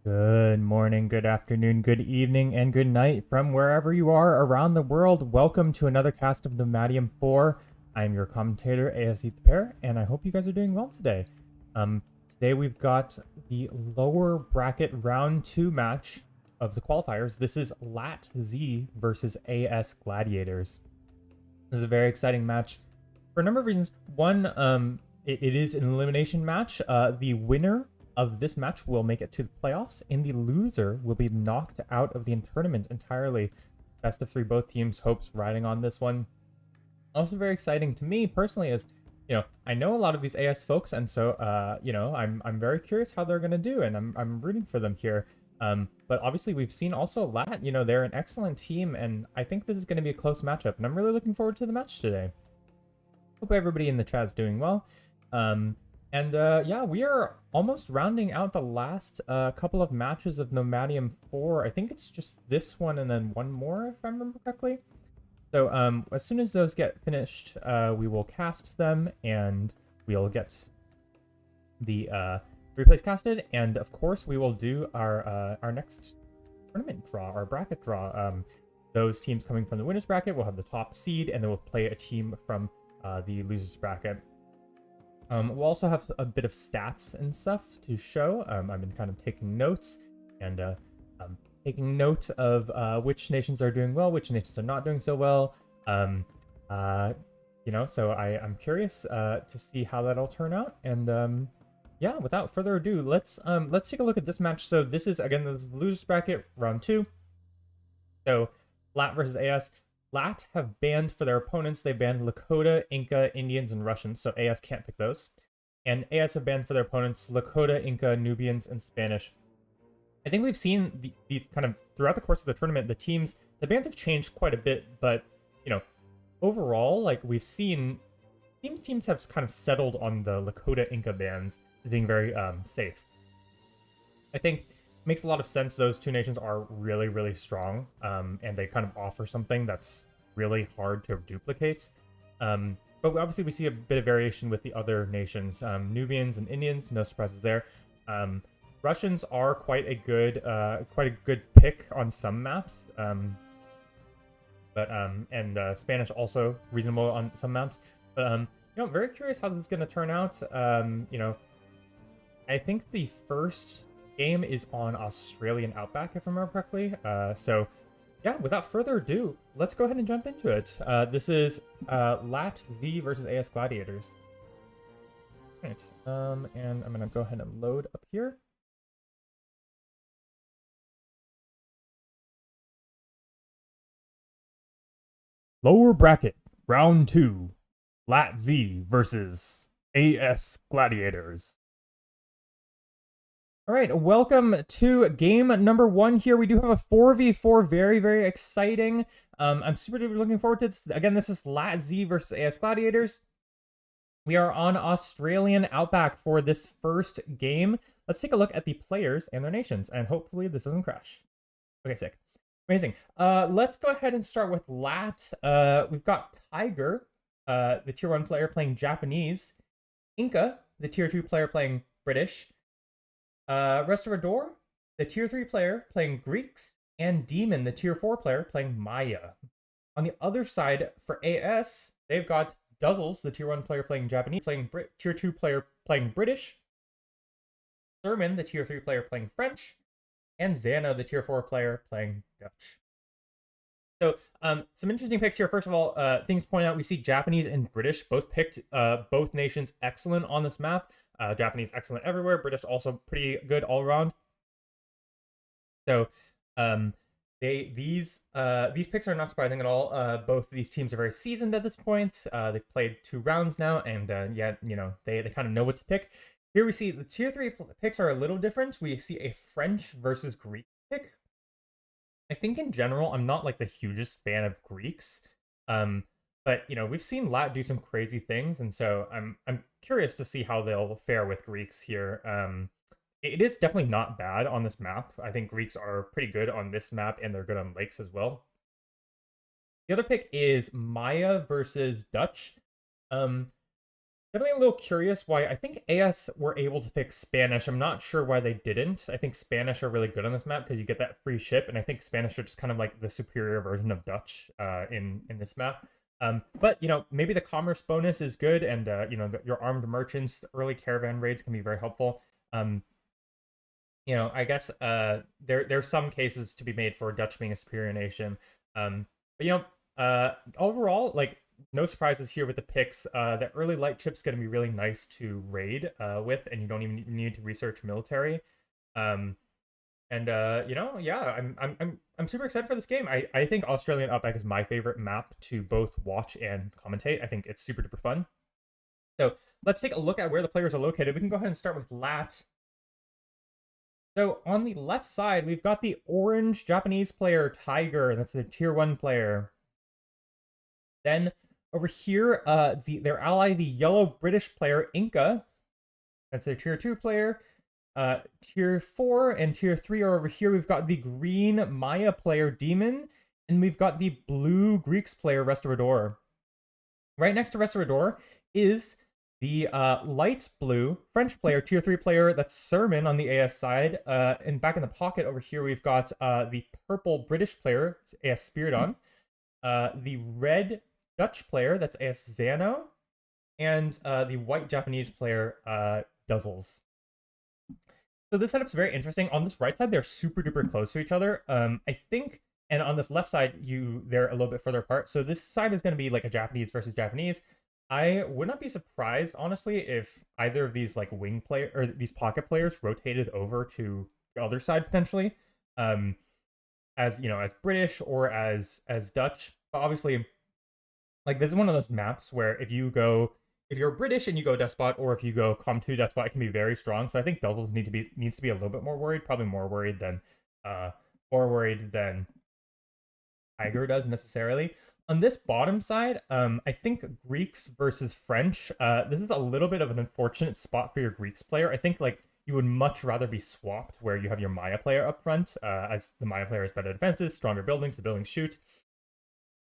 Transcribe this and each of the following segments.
Good morning, good afternoon, good evening, and good night from wherever you are around the world. Welcome to another cast of Nomadium 4. I'm your commentator, ASE the Pair, and I hope you guys are doing well today. Today we've got the lower bracket round 2 match of the qualifiers. This is LAT Z versus AS Gladiators. This is a very exciting match for a number of reasons. One, it is an elimination match. The winner of this match will make it to the playoffs, and the loser will be knocked out of the tournament entirely. Best of three, both teams' hopes riding on this one. Also very exciting to me personally is, I know a lot of these AS folks, and so, I'm very curious how they're gonna do, and I'm rooting for them here. But obviously we've seen also LAT, they're an excellent team, and I think this is going to be a close matchup, and I'm really looking forward to the match today. Hope everybody in the chat is doing well. Yeah, we are almost rounding out the last couple of matches of Nomadium 4. I think it's just this one and then one more, if I remember correctly. So as soon as those get finished, we will cast them, and we'll get the replays casted, and of course we will do our next tournament draw, our bracket draw. Those teams coming from the winners bracket will have the top seed, and then we'll play a team from the losers bracket. We'll also have a bit of stats and stuff to show. I've been kind of taking notes and taking note of which nations are doing well, which nations are not doing so well. So I'm curious to see how that'll turn out. And yeah, without further ado, let's take a look at this match. So this is, again, this is the losers bracket, round 2. So LAT versus AS. LAT have banned for their opponents. They banned Lakota, Inca, Indians, and Russians, so AS can't pick those. And AS have banned for their opponents Lakota, Inca, Nubians, and Spanish. I think we've seen these kind of throughout the course of the tournament, the bans have changed quite a bit, but, overall, like, we've seen teams have kind of settled on the Lakota, Inca bans as being very safe. I think it makes a lot of sense. Those two nations are really, really strong, and they kind of offer something that's really hard to duplicate. But obviously we see a bit of variation with the other nations. Nubians and Indians, no surprises there. Russians are quite a good pick on some maps. And Spanish also reasonable on some maps. But very curious how this is going to turn out. I think the first game is on Australian Outback, if I remember correctly. So yeah, without further ado, let's go ahead and jump into it. This is LAT Z versus AS Gladiators. Right. And I'm gonna go ahead and load up here. Lower bracket, round 2. LAT Z versus AS Gladiators. All right, welcome to game number 1 here. We do have a 4v4, very, very exciting. I'm super duper looking forward to this. Again, this is LAT Z versus AS Gladiators. We are on Australian Outback for this first game. Let's take a look at the players and their nations, and hopefully this doesn't crash. Okay, sick. Amazing. Let's go ahead and start with LAT. We've got Tiger, the tier 1 player, playing Japanese. Inca, the tier 2 player, playing British. Restaurador, the tier 3 player, playing Greeks. And Demon, the tier 4 player, playing Maya. On the other side, for AS, they've got Duzzles, the tier 1 player, playing Japanese, playing tier 2 player, playing British. Sermon, the tier 3 player, playing French. And Xana, the tier 4 player, playing Dutch. So, some interesting picks here. First of all, things to point out, we see Japanese and British both picked, both nations excellent on this map. Japanese excellent everywhere. British also pretty good all around. So, these picks are not surprising at all. Both of these teams are very seasoned at this point. They've played 2 rounds now, and yeah, they kind of know what to pick. Here we see the tier 3 picks are a little different. We see a French versus Greek pick. I think in general, I'm not like the hugest fan of Greeks. But we've seen LAT do some crazy things, and so I'm curious to see how they'll fare with Greeks here. It is definitely not bad on this map. I think Greeks are pretty good on this map, and they're good on lakes as well. The other pick is Maya versus Dutch. definitely a little curious why I think AS were able to pick Spanish. I'm not sure why they didn't. I think Spanish are really good on this map because you get that free ship, and I think Spanish are just kind of like the superior version of Dutch in this map. But you know, maybe the commerce bonus is good, and you know, your armed merchants, early caravan raids can be very helpful. You know, I guess there's some cases to be made for Dutch being a superior nation. But you know, overall, like no surprises here with the picks. The early light chip's going to be really nice to raid with, and you don't even need to research military. And you know, yeah, I'm super excited for this game. I think Australian Outback is my favorite map to both watch and commentate. I think it's super duper fun. So let's take a look at where the players are located. We can go ahead and start with LAT. So on the left side, we've got the orange Japanese player, Tiger. That's the tier 1 player. Then over here, their ally, the yellow British player, Inca. That's their tier 2 player. Tier 4 and tier 3 are over here. We've got the green Maya player, Demon. And we've got the blue Greeks player, Restaurador. Right next to Restaurador is the light blue French player, tier 3 player, that's Sermon on the AS side. And back in the pocket over here, we've got the purple British player, AS Spiridon. The red Dutch player, that's AS Zano. And the white Japanese player, Duzzles. So this setup's very interesting. On this right side, they're super duper close to each other. I think, and on this left side, they're a little bit further apart. So this side is going to be like a Japanese versus Japanese. I would not be surprised, honestly, if either of these like wing player or these pocket players rotated over to the other side potentially, as you know, as British or as Dutch. But obviously, like this is one of those maps where if you're British and you go Despot, or if you go Com2 Despot, it can be very strong. So I think Duzzles needs to be a little bit more worried, probably more worried than Tiger does necessarily. On this bottom side, I think Greeks versus French. This is a little bit of an unfortunate spot for your Greeks player. I think like you would much rather be swapped where you have your Maya player up front, as the Maya player has better defenses, stronger buildings, the buildings shoot.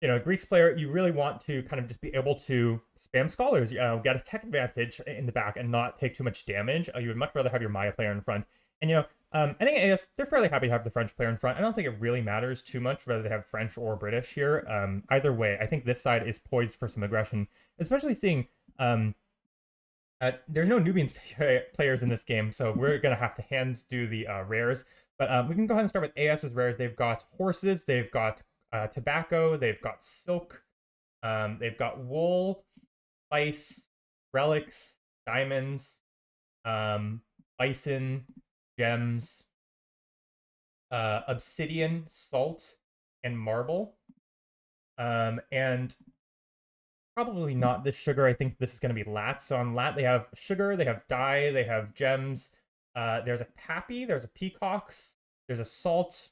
You know, Greeks player, you really want to kind of just be able to spam scholars, get a tech advantage in the back and not take too much damage. You would much rather have your Maya player in front. And, you know, I think AS, they're fairly happy to have the French player in front. I don't think it really matters too much whether they have French or British here. Either way, I think this side is poised for some aggression, especially seeing there's no Nubians players in this game, so we're going to have to hands do the rares. But we can go ahead and start with AS's rares. They've got horses, they've got tobacco, they've got silk, they've got wool, spice, relics, diamonds, bison, gems, obsidian, salt, and marble. And probably not this sugar. I think this is going to be LAT. So on LAT, they have sugar, they have dye, they have gems. There's a pappy, there's a peacocks, there's a salt,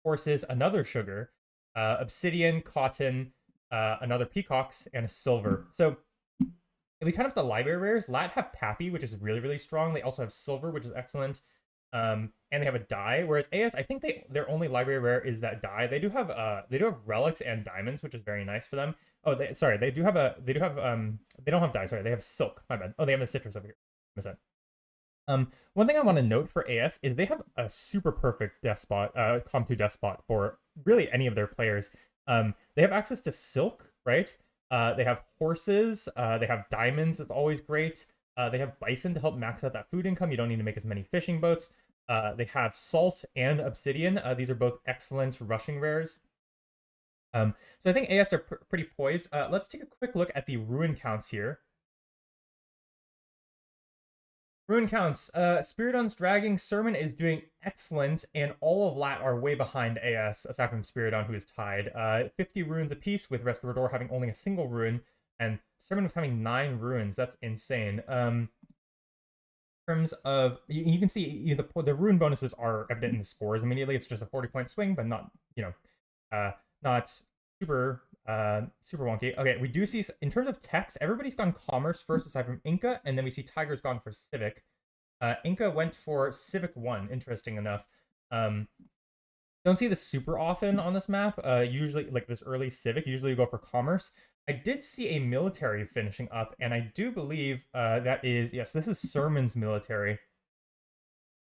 horses, another sugar, obsidian, cotton, another peacocks, and a silver. So if we kind of the library rares, LAT have pappy, which is really, really strong. They also have silver, which is excellent. And they have a dye, whereas AS, I think their only library rare is that dye. They do have relics and diamonds, which is very nice for them. Oh, they don't have dye. Sorry, they have silk. My bad. Oh, they have the citrus over here. One thing I want to note for AS is they have a super perfect despot, Com2 despot for really any of their players. They have access to silk, right? They have horses. They have diamonds. That's always great. They have bison to help max out that food income. You don't need to make as many fishing boats. They have salt and obsidian. These are both excellent rushing rares. So I think AS are pretty poised. Let's take a quick look at the ruin counts here. Ruin counts. Spiridon's dragging Sermon is doing excellent, and all of LAT are way behind AS, aside from Spiridon, who is tied. 50 ruins apiece, with Restaurador having only a single ruin, and Sermon was having 9 ruins. That's insane. In terms of, you can see the ruin bonuses are evident in the scores immediately. It's just a 40-point swing, but not, not super super wonky. Okay, we do see, in terms of techs, everybody's gone commerce first, aside from Inca, and then we see Tiger's gone for civic. Inca went for civic 1, interesting enough. So Don't see this super often on this map. Usually, like this early civic, usually you go for commerce. I did see a military finishing up, and I do believe that is, yes, this is Sermon's military.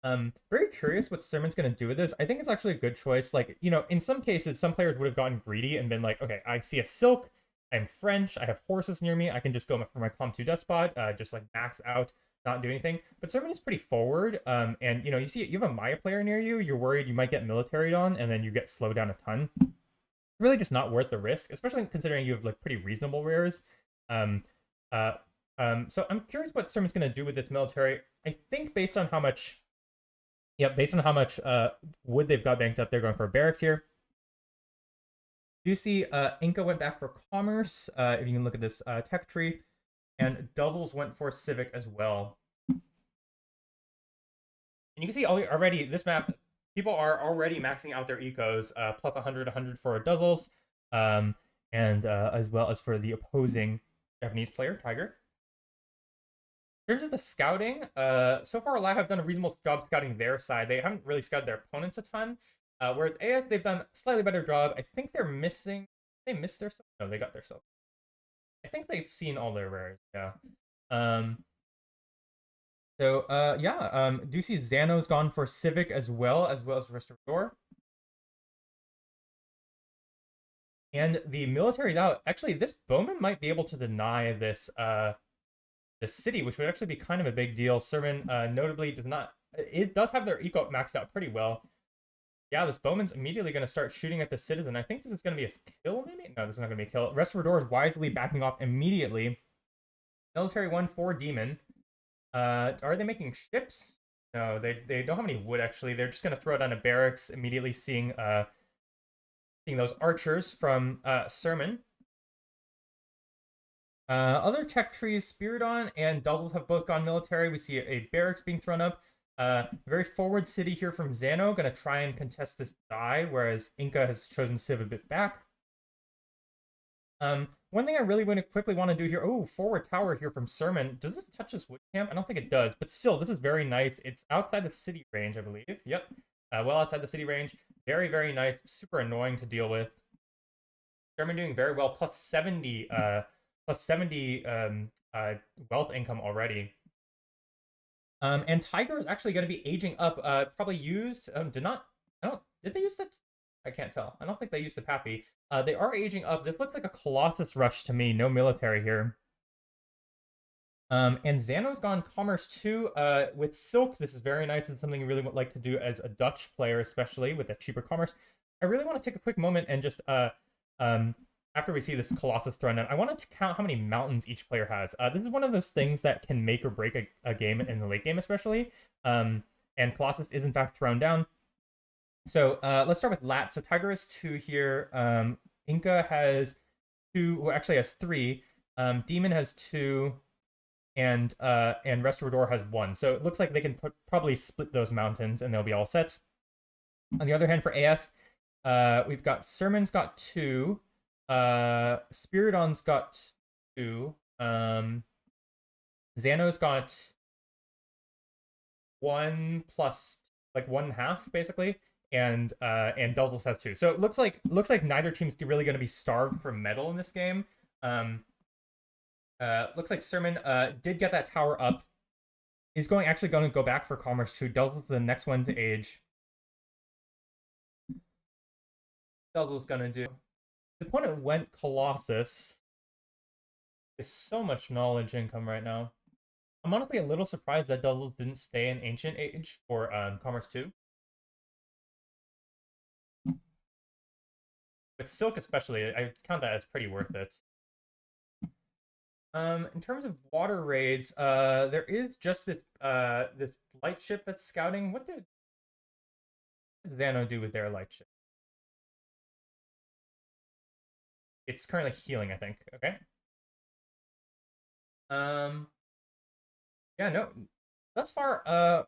Very curious what Sermon's going to do with this. I think it's actually a good choice. Like, you know, in some cases, some players would have gotten greedy and been like, okay, I see a silk, I'm French, I have horses near me, I can just go for my Com 2 Despot, just like max out, not do anything. But Sermon is pretty forward, and you know, you have a Maya player near you, you're worried you might get militaried on, and then you get slowed down a ton. It's really just not worth the risk, especially considering you have like pretty reasonable rares. So I'm curious what Sermon's going to do with this military. I think based on how much wood they've got banked up, they're going for barracks here. You see Inca went back for commerce, if you can look at this tech tree, and Duzzles went for civic as well. And you can see already this map, people are already maxing out their ecos, plus 100 for Duzzles, and as well as for the opposing Japanese player, Tiger. In terms of the scouting, so far LAT have done a reasonable job scouting their side. They haven't really scouted their opponents a ton. Whereas AS, they've done a slightly better job. I think they're missing... They missed their... No, they got their silk. I think they've seen all their rares, yeah. Do see Xano's gone for Civic as well as Restorador. And the military's out. Actually, this Bowman might be able to deny this the city, which would actually be kind of a big deal. Sermon notably does not... It does have their eco maxed out pretty well. Yeah, this Bowman's immediately going to start shooting at the citizen. I think this is going to be a kill, maybe? No, this is not going to be a kill. Restorador is wisely backing off immediately. Military 1 for Demon. Are they making ships? No, they don't have any wood, actually. They're just going to throw down a barracks, immediately seeing those archers from Sermon. Other tech trees, Spiridon and Duzzles have both gone military. We see a barracks being thrown up. Very forward city here from Xano, gonna try and contest this die, whereas Inca has chosen Civ a bit back. One thing I really quickly want to do here, forward tower here from Sermon. Does this touch this wood camp? I don't think it does, but still, this is very nice. It's outside the city range, I believe. Yep, well outside the city range. Very, very nice. Super annoying to deal with. Sermon doing very well, plus 70 wealth income already. And Tiger is actually going to be aging up. Probably used. Did they use the? I can't tell. I don't think they used the Pappy. They are aging up. This looks like a Colossus rush to me. No military here. And Xano's gone Commerce 2 with Silk. This is very nice. It's something you really would like to do as a Dutch player, especially with a cheaper Commerce. I really want to take a quick moment and just after we see this Colossus thrown in, I wanted to count how many mountains each player has. This is one of those things that can make or break a game in the late game, especially. And Colossus is, in fact, thrown down. So let's start with LAT. So Tiger has 2 here. Inca has 2, well, actually has 3. Demon has 2. And Restorador has 1. So it looks like they can probably split those mountains and they'll be all set. On the other hand, for AS, we've got Sermon's got 2. Spiridon's got 2. Xano's got 1 plus like 1.5 basically, and Duzzles has 2. So it looks like neither team's really going to be starved for metal in this game. Looks like Sermon did get that tower up. Is actually going to go back for Commerce 2. Duzzles the next one to age. Duzzles gonna do. The opponent went Colossus. There's so much knowledge income right now. I'm honestly a little surprised that Duzzles didn't stay in Ancient Age for Commerce 2. With Silk especially, I count that as pretty worth it. In terms of water raids, there is just this this light ship that's scouting. What did Xano do with their light ship? It's currently healing, I think. Okay. Yeah, no. Thus far,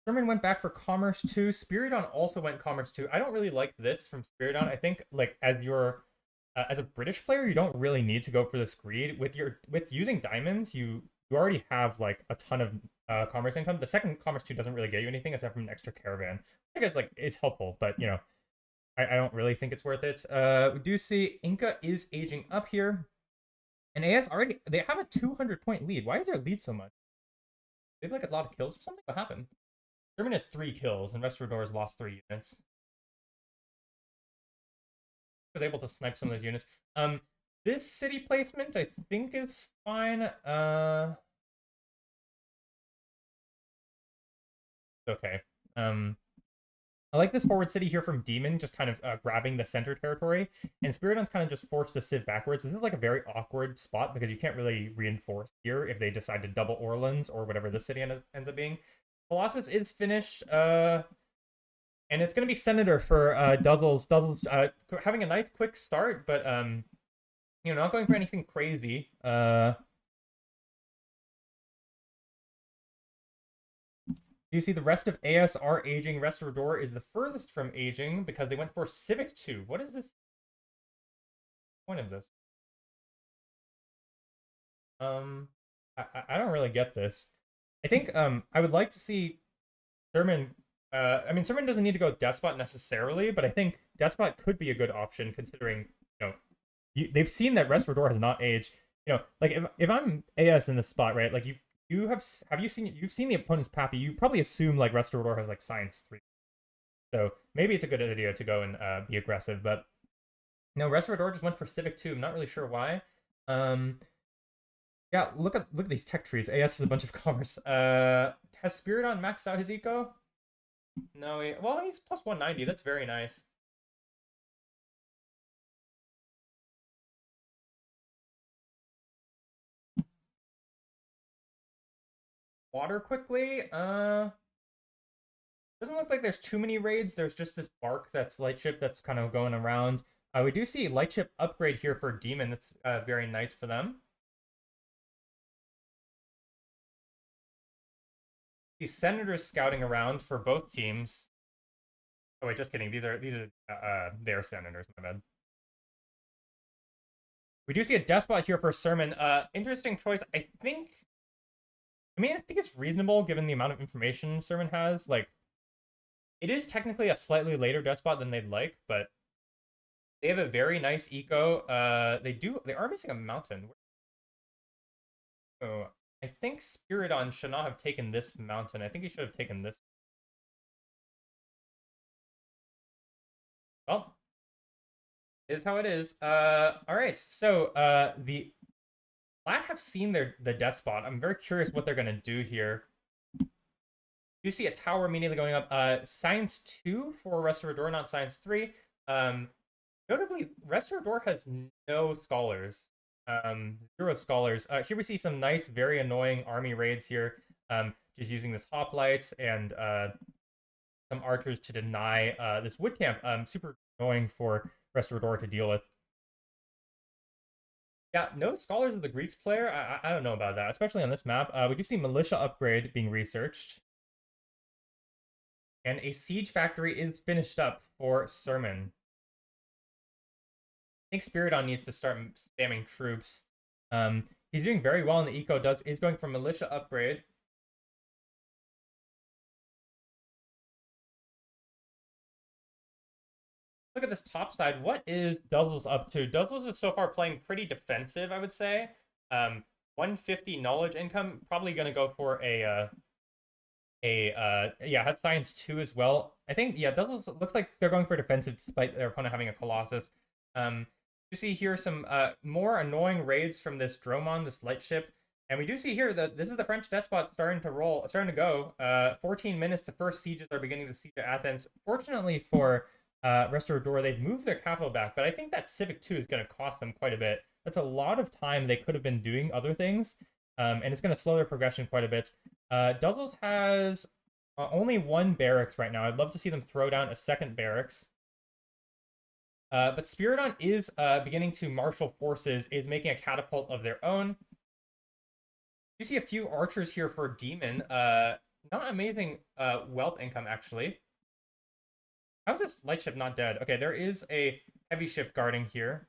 Sermon went back for Commerce 2. Spiridon also went Commerce 2. I don't really like this from Spiridon. I think, like, as a British player, you don't really need to go for this greed. With using diamonds, you already have like a ton of commerce income. The second commerce 2 doesn't really get you anything except from an extra caravan. I guess like is helpful, but you know, I don't really think it's worth it. We do see Inca is aging up here. And AS already, they have a 200-point lead. Why is their lead so much? They have like a lot of kills or something? What happened? German has 3 kills, and Restaurador has lost 3 units. Was able to snipe some of those units. This city placement, I think, is fine. Okay. I like this forward city here from Demon, just kind of grabbing the center territory. And Spiridon's kind of just forced to sit backwards. This is like a very awkward spot because you can't really reinforce here if they decide to double Orleans or whatever the city ends up being. Colossus is finished. And it's going to be Senator for Duzzles. Duzzles having a nice quick start, but you know, not going for anything crazy. You see the rest of AS are aging. Restaurador is the furthest from aging because they went for Civic 2. What is this point of this? I don't really get this. I think I would like to see Sermon. I mean, Sermon doesn't need to go Despot necessarily, but I think Despot could be a good option considering, you know, they've seen that Restaurador has not aged. You know, like if I'm AS in this spot, right? Like you've seen the opponent's Pappy, you probably assume like Restaurador has like Science 3. So maybe it's a good idea to go and be aggressive, but no, Restaurador just went for Civic 2. I'm not really sure why. Yeah, look at these tech trees. AS has a bunch of commerce. Has Spiridon maxed out his eco? No, well, he's plus 190. That's very nice. Water quickly. Doesn't look like there's too many raids. There's just this bark that's Lightship that's kind of going around. We do see Lightship upgrade here for Demon. That's very nice for them. These Senators scouting around for both teams. Oh wait, just kidding. These are their Senators. My bad. We do see a Despot here for Sermon. Interesting choice. I think it's reasonable given the amount of information Sermon has. Like, it is technically a slightly later Despot than they'd like, but they have a very nice eco. They are missing a mountain. Oh, I think Spiridon should not have taken this mountain. I think he should have taken this. Well, is how it is. All right. So the LAT have seen the Despot. I'm very curious what they're gonna do here. You see a tower immediately going up. Science 2 for Restaurador, not Science 3. Notably, Restaurador has no scholars. 0 scholars. Here we see some nice, very annoying army raids here. Just using this hoplite and some archers to deny this wood camp. Super annoying for Restaurador to deal with. Yeah, no scholars of the Greeks player. I don't know about that, especially on this map. We do see militia upgrade being researched. And a siege factory is finished up for Sermon. I think Spiridon needs to start spamming troops. He's doing very well in the eco. Is going for militia upgrade. Look at this top side. What is Duzzles up to? Duzzles is so far playing pretty defensive, I would say. 150 knowledge income. Probably going to go for has Science 2 as well. I think, yeah, Duzzles looks like they're going for defensive despite their opponent having a Colossus. You see here some more annoying raids from this Dromon, this Lightship. And we do see here that this is the French Despot starting to go. 14 minutes, the first sieges are beginning to siege Athens. Fortunately for Restaurador, they've moved their capital back, but I think that Civic 2 is going to cost them quite a bit. That's a lot of time they could have been doing other things, and it's going to slow their progression quite a bit. Duzzles has only 1 barracks right now. I'd love to see them throw down a second barracks. But Spiridon is beginning to marshal forces, is making a catapult of their own. You see a few archers here for Demon. Not amazing wealth income, actually. How's this Lightship not dead? Okay, there is a heavy ship guarding here.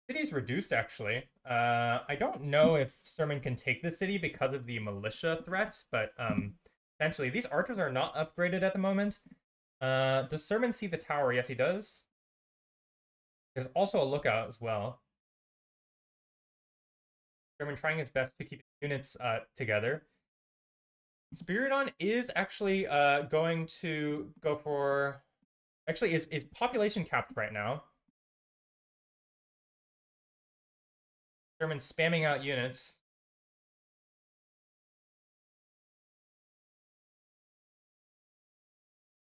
City's reduced, actually. I don't know if Sermon can take the city because of the militia threat, but potentially. These archers are not upgraded at the moment. Does Sermon see the tower? Yes, he does. There's also a lookout as well. Sermon trying his best to keep units together. Spiridon is actually going to go for... Actually, is population capped right now. Sermon spamming out units.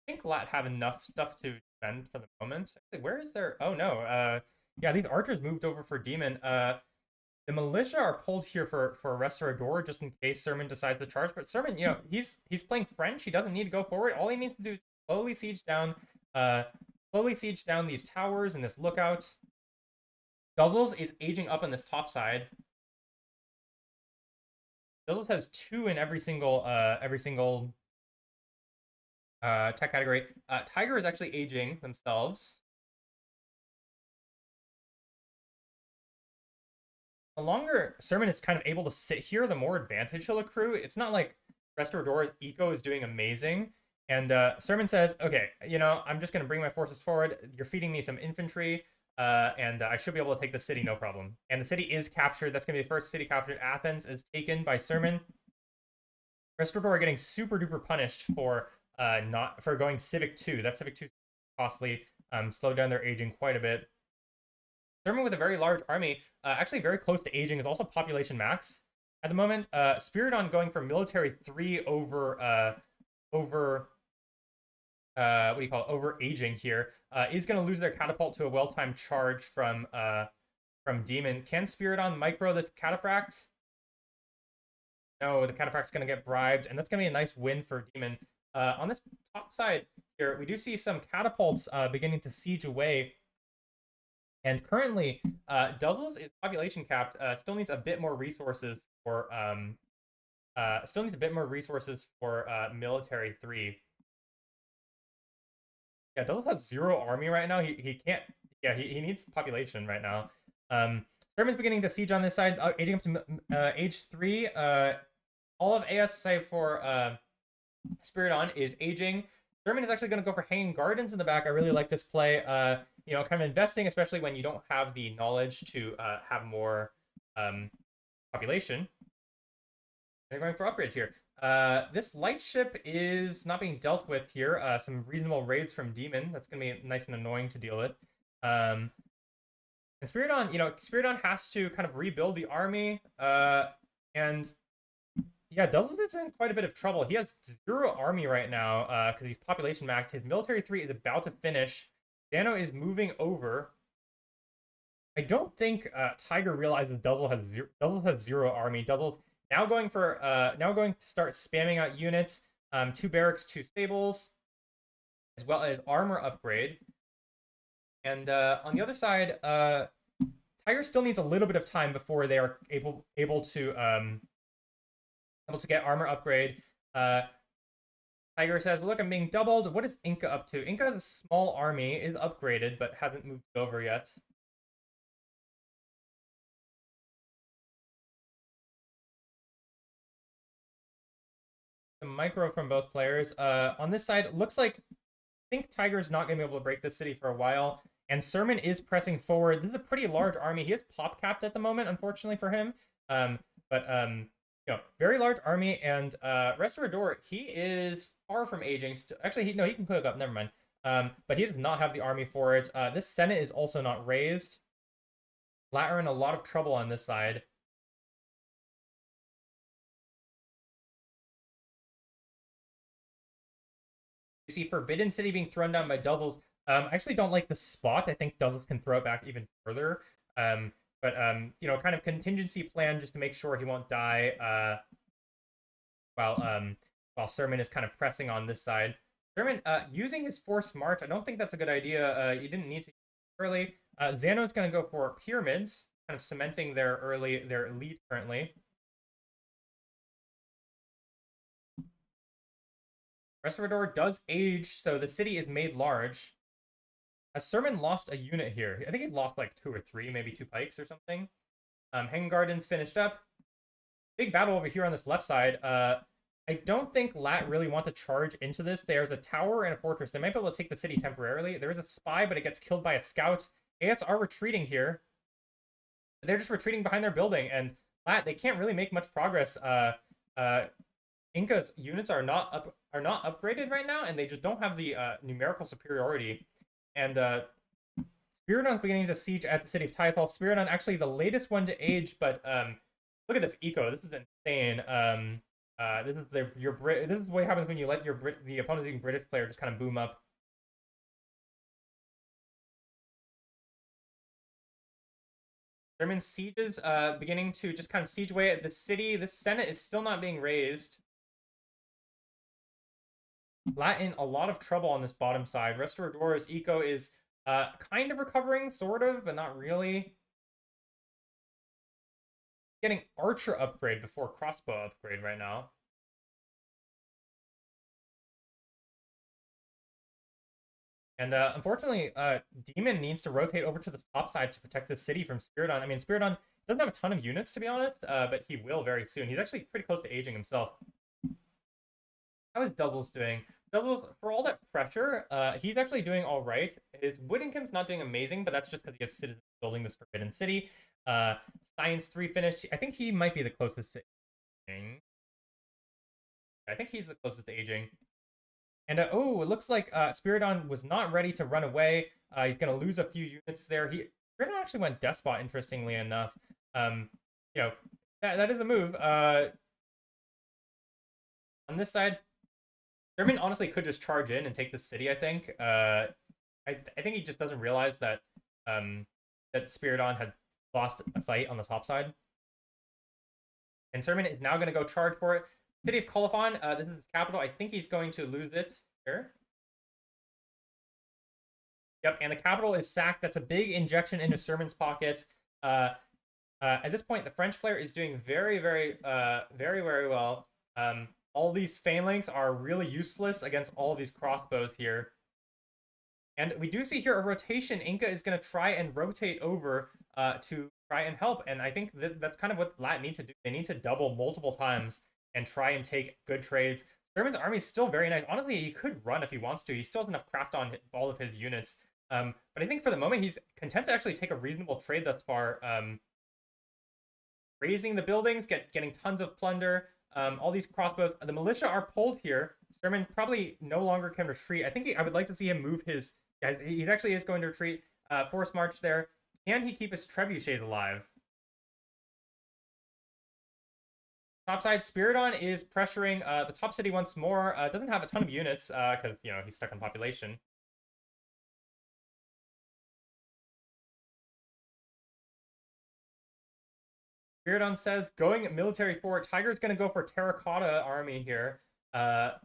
I think LAT have enough stuff to defend for the moment. Actually, where is their... Oh, no. Yeah, these archers moved over for Demon. The militia are pulled here for Restaurador just in case Sermon decides to charge. But Sermon, he's playing French. He doesn't need to go forward. All he needs to do is slowly siege down these towers and this lookout. Guzzles is aging up on this top side. Guzzles has 2 in every single tech category. Tiger is actually aging themselves. The longer Sermon is kind of able to sit here, the more advantage he'll accrue. It's not like Restaurador's eco is doing amazing. And Sermon says, okay, I'm just going to bring my forces forward. You're feeding me some infantry, and I should be able to take the city, no problem. And the city is captured. That's going to be the first city captured. Athens is taken by Sermon. Restaurador getting super duper punished for not for going Civic 2. That Civic 2 costly, slowed down their aging quite a bit. Sermon with a very large army, actually very close to aging, is also population max at the moment. Spiridon going for military 3 over over aging here, is going to lose their catapult to a well-timed charge from Demon. Can Spiridon micro this cataphract? No, the cataphract's going to get bribed, and that's going to be a nice win for Demon. On this top side here, we do see some catapults beginning to siege away. And currently, Doubles is population capped. Still needs a bit more resources for military 3. Yeah, Doubles has 0 army right now. He can't. Yeah, he needs population right now. Sermon's beginning to siege on this side, aging up to age 3. All of AS save for Spiridon is aging. Sermon is actually going to go for Hanging Gardens in the back. I really like this play. Kind of investing, especially when you don't have the knowledge to have more population. They're going for upgrades here. This light ship is not being dealt with here. Some reasonable raids from Demon. That's going to be nice and annoying to deal with. And Spiridon, Spiridon has to kind of rebuild the army. And yeah, Dublin is in quite a bit of trouble. He has 0 army right now because he's population maxed. His military 3 is about to finish. Dano is moving over. I don't think Tiger realizes Duzzle has 0 army. Duzzle's now going to start spamming out units. 2 barracks, 2 stables, as well as armor upgrade. And on the other side, Tiger still needs a little bit of time before they are able to get armor upgrade. Tiger says, look, I'm being doubled. What is Inca up to? Inca has a small army, is upgraded, but hasn't moved over yet. The micro from both players. On this side, looks like I think Tiger's not going to be able to break this city for a while. And Sermon is pressing forward. This is a pretty large army. He is pop capped at the moment, unfortunately for him. Very large army, and Restaurador, he is far from aging. Actually, he can click up. Never mind. But he does not have the army for it. This Senate is also not raised. LAT are in a lot of trouble on this side. You see Forbidden City being thrown down by Duzzles. I actually don't like the spot. I think Duzzles can throw it back even further. Kind of contingency plan just to make sure he won't die while Sermon is kind of pressing on this side. Sermon using his force smart. I don't think that's a good idea. You didn't need to early. Xano's going to go for pyramids, kind of cementing their lead currently. Restaurador does age, so the city is made large. Sermon lost a unit here. I think he's lost like 2 or 3, maybe 2 pikes or something. Hanging Gardens finished up. Big battle over here on this left side. I don't think LAT really want to charge into this. There's a tower and a fortress. They might be able to take the city temporarily. There is a spy, but it gets killed by a scout. AS are retreating here. They're just retreating behind their building, and LAT, they can't really make much progress. Inca's units are not upgraded right now, and they just don't have the numerical superiority. And Spiridon's beginning to siege at the city of Tythol. Spiridon actually the latest one to age, but look at this eco. This is insane. This is what happens when you let the opposing British player just kind of boom up. German sieges beginning to just kind of siege away at the city. The Senate is still not being raised. LAT in a lot of trouble on this bottom side. Restaurador's eco is kind of recovering, sort of, but not really. Getting archer upgrade before crossbow upgrade right now. And unfortunately, Demon needs to rotate over to the top side to protect the city from Spiridon. I mean, Spiridon doesn't have a ton of units, to be honest, but he will very soon. He's actually pretty close to aging himself. How is Doubles doing? Doubles, for all that pressure, he's actually doing all right. His Whittingham's not doing amazing, but that's just because he has citizens building this Forbidden City. Science 3 finished. I think he might be the closest to aging. I think he's the closest to aging. And oh, it looks like Spiridon was not ready to run away. He's going to lose a few units there. Spiridon actually went Despot, interestingly enough. You know, that is a move. On this side, Sherman honestly could just charge in and take the city, I think. I think he just doesn't realize that that Spiridon had lost a fight on the top side. And Sermon is now going to go charge for it. City of Colophon, this is his capital. I think he's going to lose it here. Yep, and the capital is sacked. That's a big injection into Sermon's pocket. At this point, the French player is doing very, very well. All these phalanx are really useless against all of these crossbows here. And we do see here a rotation. Inca is going to try and rotate over to try and help. And I think that's kind of what LAT need to do. They need to double multiple times and try and take good trades. Sherman's army is still very nice. Honestly, he could run if he wants to. He still has enough craft on all of his units. But I think for the moment, he's content to actually take a reasonable trade thus far. Raising the buildings, getting tons of plunder. All these crossbows. The militia are pulled here. Sherman probably no longer can retreat. I think I would like to see him move his... Guys, he actually is going to retreat. Force march there. Can he keep his trebuchets alive? Topside, Spiridon is pressuring the top city once more. Doesn't have a ton of units because, you know, he's stuck on population. Spiridon says, going military forward. Tiger's going to go for Terracotta army here.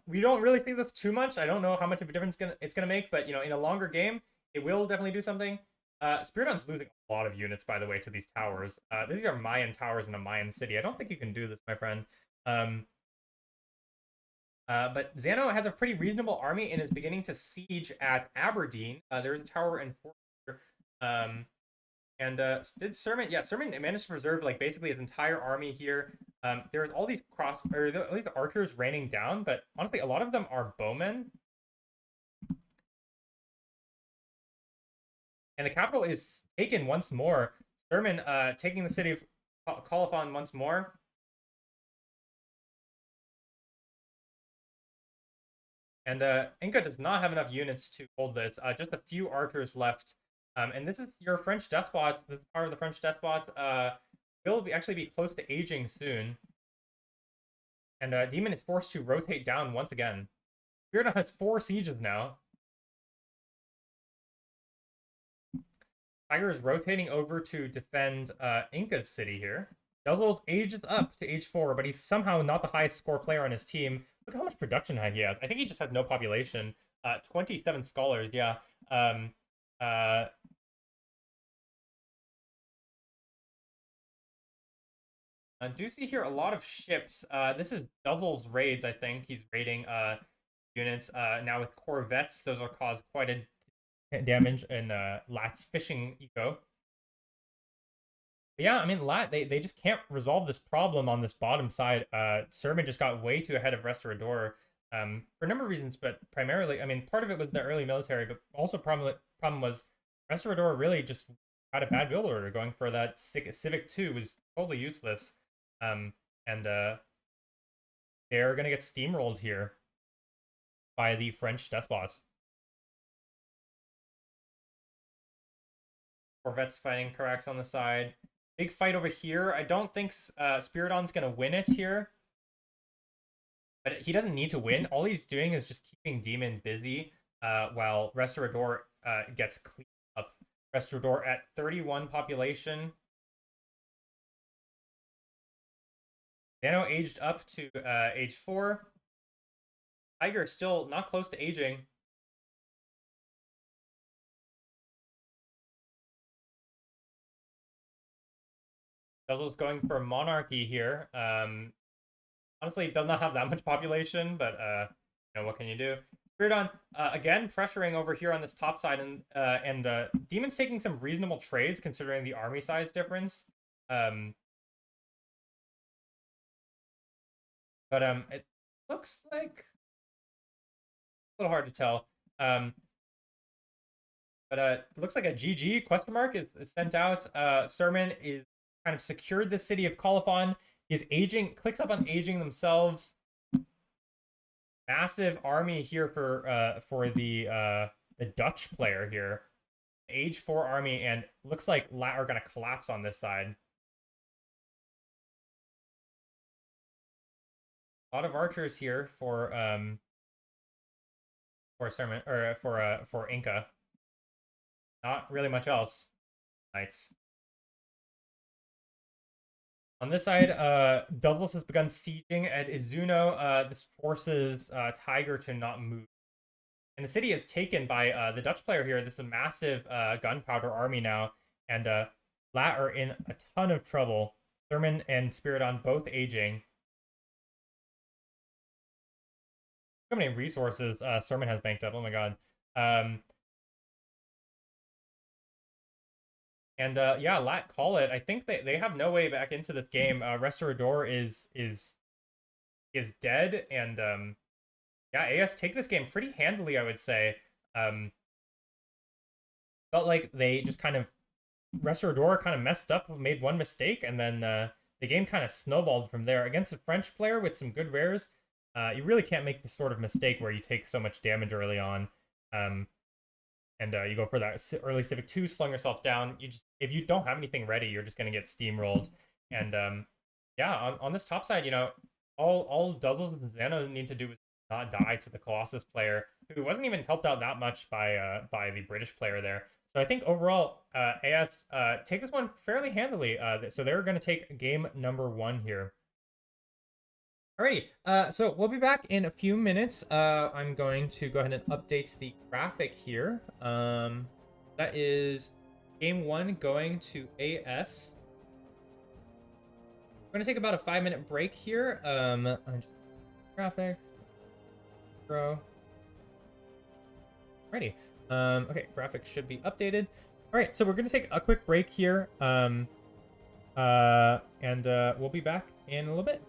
We don't really see this too much. I don't know how much of a difference it's going to make, but, you know, in a longer game, it will definitely do something. Spiridon's losing a lot of units, by the way, to these towers. These are Mayan towers in a Mayan city. I don't think you can do this, my friend. But Zano has a pretty reasonable army and is beginning to siege at Aberdeen. There's a tower and fort here. Did Sermon? Yeah, Sermon managed to preserve like basically his entire army here. There's all these all these archers raining down, but honestly, a lot of them are bowmen. And the capital is taken once more. Sermon taking the city of Colophon once more. And Inca does not have enough units to hold this. Just a few archers left. And this is your French despot. This is part of the French despot. Will actually be close to aging soon. And Demon is forced to rotate down once again. Spiridon has 4 sieges now. Tiger is rotating over to defend Inca's city here. Delzo's age is up to age 4, but he's somehow not the highest score player on his team. Look how much production he has. I think he just has no population. 27 scholars, yeah. I do see here a lot of ships. This is Delzo's raids, I think. He's raiding units now with corvettes. Those will cause quite a damage in LAT's fishing eco. But yeah, I mean, LAT, they just can't resolve this problem on this bottom side. Sermon just got way too ahead of Restaurador for a number of reasons, but primarily, I mean, part of it was the early military, but also problem was Restaurador really just had a bad build order. Going for that Civic 2 was totally useless. And they're going to get steamrolled here by the French despots. Corvettes fighting Carax on the side. Big fight over here. I don't think Spiridon's going to win it here. But he doesn't need to win. All he's doing is just keeping Demon busy while Restaurador gets cleaned up. Restaurador at 31 population. Nano aged up to age 4. Tiger still not close to aging. Guzzle's going for Monarchy here. Honestly, it does not have that much population, but you know, what can you do? Spiridon again pressuring over here on this top side, and Demon's taking some reasonable trades considering the army size difference. But it looks like a little hard to tell. But it looks like a GG question mark is sent out. Sermon is kind of secured the city of Colophon. He's aging, clicks up on aging themselves. Massive army here for the Dutch player here. Age 4 army, and looks like LAT are gonna collapse on this side. A lot of archers here for Sermon, or for Inca. Not really much else. Knights. On this side, Duzlos has begun sieging at Izuno. This forces Tiger to not move. And the city is taken by the Dutch player here. This is a massive gunpowder army now. And LAT are in a ton of trouble. Sermon and Spiridon both aging. How many resources Sermon has banked up? Oh my god. And yeah, LAT call it. I think they have no way back into this game. Restaurador is dead, and yeah, AS take this game pretty handily, I would say. Felt like they just kind of Restaurador kind of messed up, made one mistake, and then the game kind of snowballed from there. Against a French player with some good rares, you really can't make this sort of mistake where you take so much damage early on. And you go for that early Civic 2, slowing yourself down. If you don't have anything ready, you're just going to get steamrolled. And yeah, on this top side, you know, all Doubles and Xano need to do is not die to the Colossus player, who wasn't even helped out that much by the British player there. So I think overall, AS take this one fairly handily. So they're going to take game number 1 here. Alrighty, so we'll be back in a few minutes. I'm going to go ahead and update the graphic here. That is game 1 going to AS. We're going to take about a 5-minute break here. Graphic. Grow. Alrighty. Okay, graphic should be updated. Alright, so we're going to take a quick break here. And we'll be back in a little bit.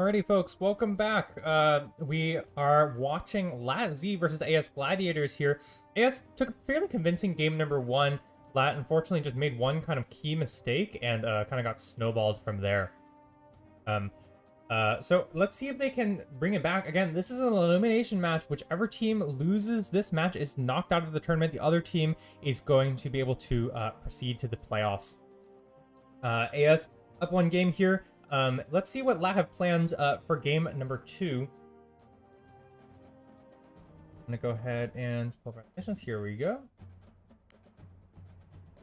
Alrighty, folks, welcome back. We are watching LAT Z versus AS Gladiators here. AS took a fairly convincing game number one. LAT unfortunately just made one kind of key mistake and kind of got snowballed from there. So let's see if they can bring it back. Again, this is an elimination match. Whichever team loses this match is knocked out of the tournament. The other team is going to be able to proceed to the playoffs. AS up one game here. Let's see what LAT have planned for game number 2. I'm gonna go ahead and pull up missions. Here we go.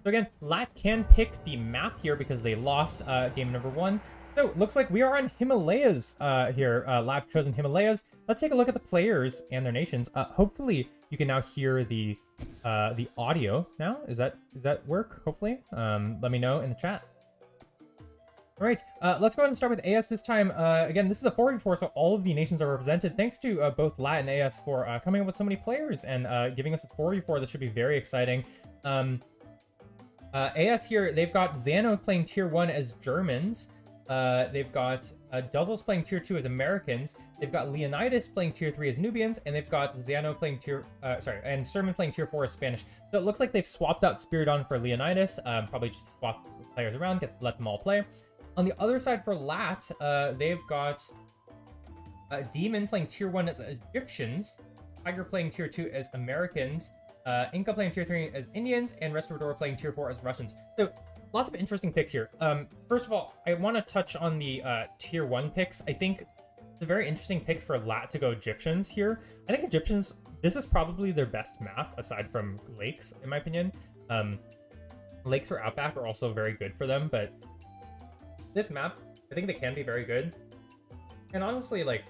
So again, LAT can pick the map here because they lost game number 1. So looks like we are on Himalayas here. LAT have chosen Himalayas. Let's take a look at the players and their nations. Hopefully you can now hear the audio now. Does that work? Hopefully. Let me know in the chat. All right, let's go ahead and start with AS this time. Again, this is a 4v4, so all of the nations are represented. Thanks to both LAT and AS for coming up with so many players and giving us a 4v4. This should be very exciting. AS here, they've got Xano playing Tier 1 as Germans. They've got Duzzles playing Tier 2 as Americans. They've got Leonidas playing Tier 3 as Nubians, and they've got Xano playing and Sermon playing Tier 4 as Spanish. So it looks like they've swapped out Spiridon for Leonidas. Probably just swap players around, let them all play. On the other side for LAT, they've got Demon playing Tier 1 as Egyptians, Tiger playing Tier 2 as Americans, Inca playing Tier 3 as Indians, and Restaurador playing Tier 4 as Russians. So, lots of interesting picks here. First of all, I want to touch on the Tier 1 picks. I think it's a very interesting pick for LAT to go Egyptians here. I think Egyptians, this is probably their best map, aside from Lakes, in my opinion. Lakes or Outback are also very good for them, but this map, I think they can be very good. And honestly, like,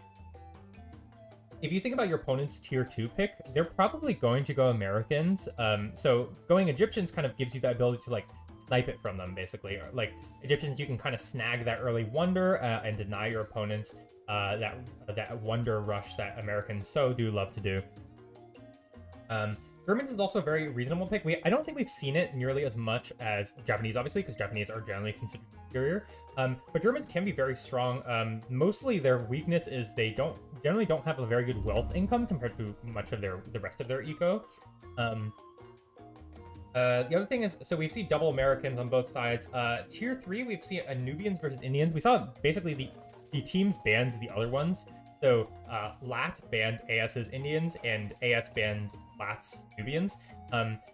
if you think about your opponent's Tier 2 pick, they're probably going to go Americans. So going Egyptians kind of gives you the ability to, like, snipe it from them, basically. Like, Egyptians, you can kind of snag that early wonder and deny your opponent that wonder rush that Americans so do love to do. Germans is also a very reasonable pick. I don't think we've seen it nearly as much as Japanese, obviously, because Japanese are generally considered superior. But Germans can be very strong. Mostly their weakness is they generally don't have a very good wealth income compared to much of the rest of their eco. The other thing is, so we see double Americans on both sides. Tier 3, we've seen Nubians versus Indians. We saw basically the teams banned the other ones. So LAT banned AS's Indians and AS banned LAT's Nubians.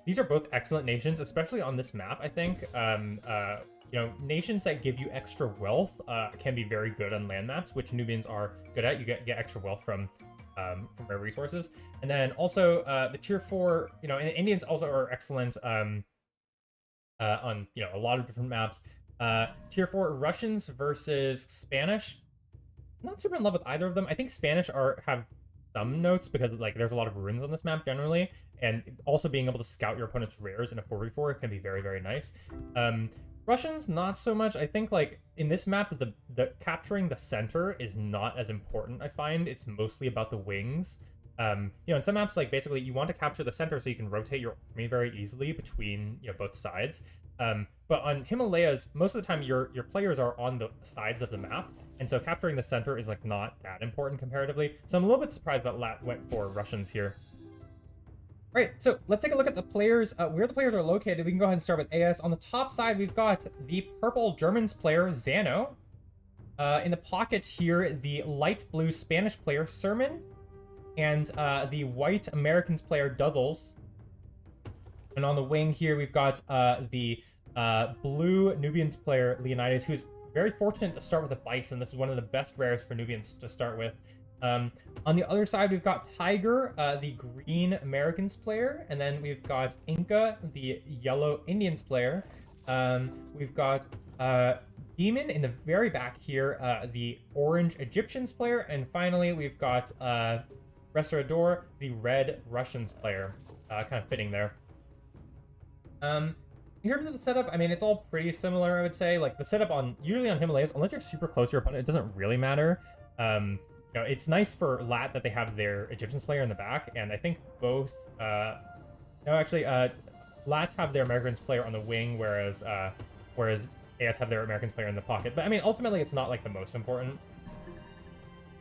These are both excellent nations, especially on this map, I think. You know, nations that give you extra wealth can be very good on land maps, which Nubians are good at. You get extra wealth from their resources. And then also the Tier 4, you know, and Indians also are excellent on, you know, a lot of different maps. Tier 4 Russians versus Spanish. Not super in love with either of them. I think Spanish have some notes because, like, there's a lot of runes on this map generally, and also being able to scout your opponent's rares in a 4v4 can be very, very nice. Russians, not so much. I think, like, in this map, the capturing the center is not as important, I find. It's mostly about the wings. You know, in some maps, like, basically you want to capture the center so you can rotate your army very easily between, you know, both sides. But on Himalayas, most of the time your players are on the sides of the map, and so capturing the center is, like, not that important comparatively. So I'm a little bit surprised that LAT went for Russians here. All right, so let's take a look at the players, where the players are located. We can go ahead and start with AS. On the top side, we've got the purple Germans player, Xano. In the pocket here, the light blue Spanish player, Sermon. And the white Americans player, Duzzles. And on the wing here, we've got the blue Nubians player, Leonidas, who's very fortunate to start with a Bison. This is one of the best rares for Nubians to start with. On the other side, we've got Tiger, the green Americans player. And then we've got Inca, the yellow Indians player. We've got Demon in the very back here, the orange Egyptians player. And finally, we've got Restaurador, the red Russians player. Kind of fitting there. In terms of the setup, I mean, it's all pretty similar, I would say. Like, the setup usually on Himalayas, unless you're super close to your opponent, it doesn't really matter. You know, it's nice for LAT that they have their Egyptians player in the back, and I think both, no, actually, LAT have their Americans player on the wing, whereas AS have their Americans player in the pocket. But I mean, ultimately, it's not like the most important.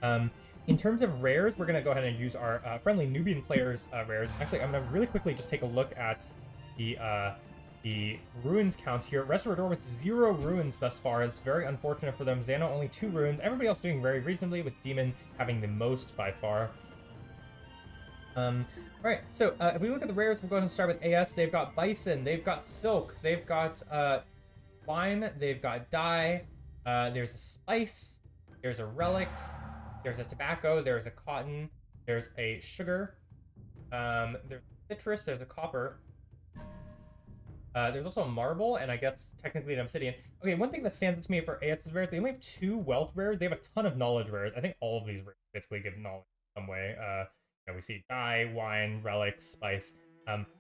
In terms of rares, we're going to go ahead and use our friendly Nubian players' rares. Actually, I'm going to really quickly just take a look at the ruins counts here. Restaurador with 0 ruins thus far. It's very unfortunate for them. Xano only 2 ruins. Everybody else doing very reasonably, with Demon having the most by far. Alright, so if we look at the rares, we're going to start with AS. They've got Bison, they've got Silk, they've got Lime, they've got Dye, there's a Spice, there's a Relics, there's a Tobacco, there's a Cotton, there's a Sugar, there's Citrus, there's a Copper, there's also a Marble, and I guess technically an Obsidian. Okay, one thing that stands out to me for AS's rares, they only have 2 Wealth rares. They have a ton of Knowledge rares. I think all of these rares basically give knowledge in some way. We see Dye, Wine, Relics, Spice.